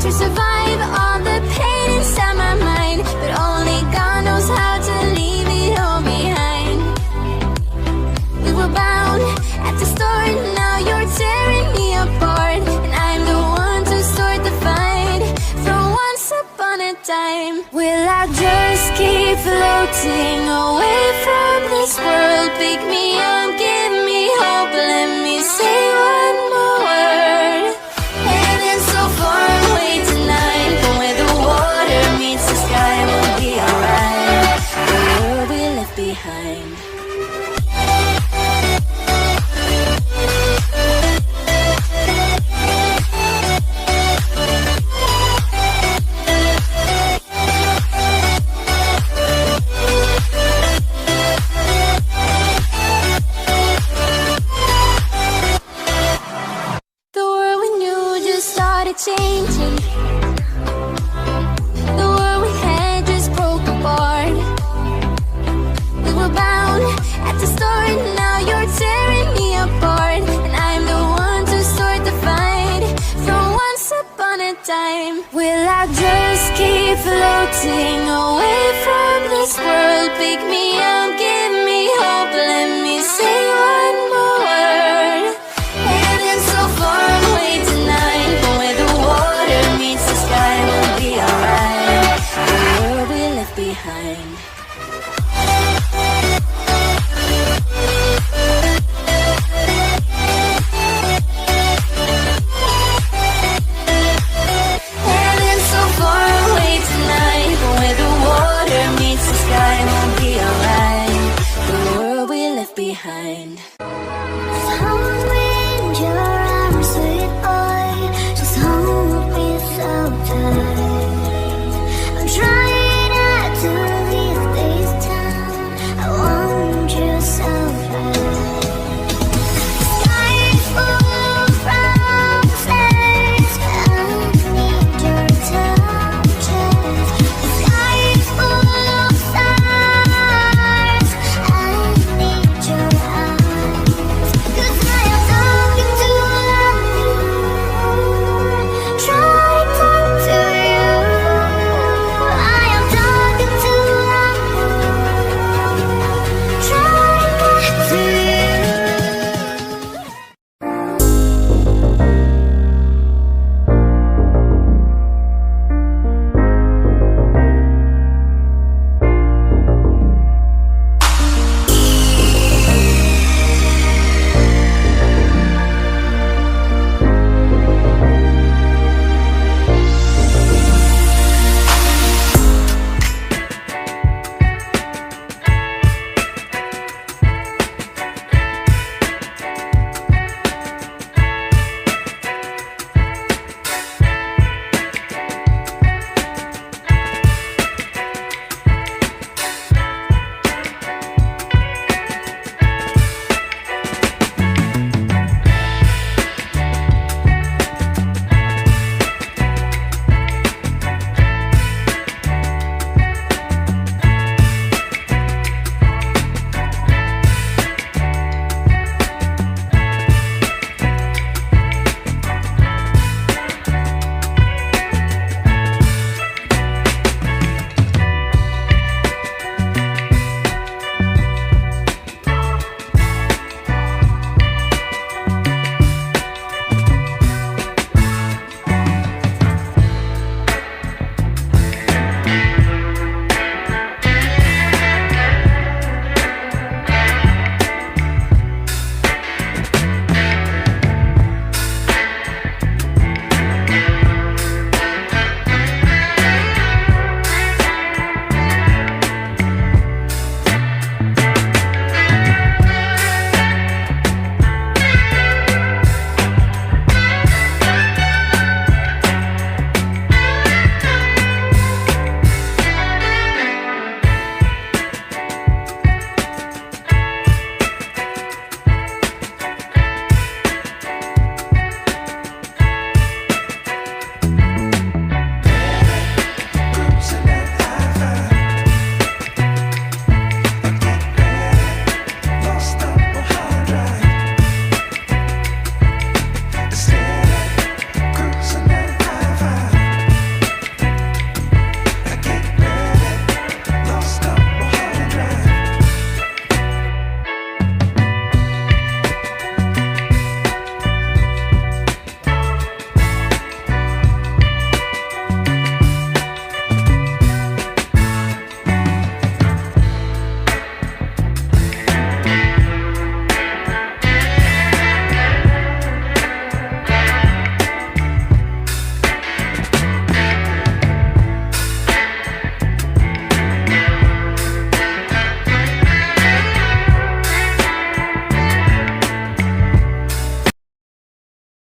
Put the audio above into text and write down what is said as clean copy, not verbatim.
to survive all the pain inside my mind, but only God knows how to leave it all behind. We were bound at the start, now you're tearing me apart, and I'm the one to start the fight from once upon a time. Will I just keep floating away from this world? Pick me up, give me hope, let me say one more word. Heaven's so far away tonight, but where the water meets the sky, we'll be alright. The world we left behind. Changing. The world we had just broke apart. We were bound at the start, now you're tearing me apart, and I'm the one to start the fight from once upon a time. Will I just keep floating away from this world? Pick me up, give me hope, let me say one more word. Heaven's so far away tonight, but where the water meets the sky, we'll be alright. The world we left behind. Heaven's so far away tonight, but where the water meets the sky, we'll be alright. The world we left behind. Hold me in your arms, sweet boy. Just hold me so tight.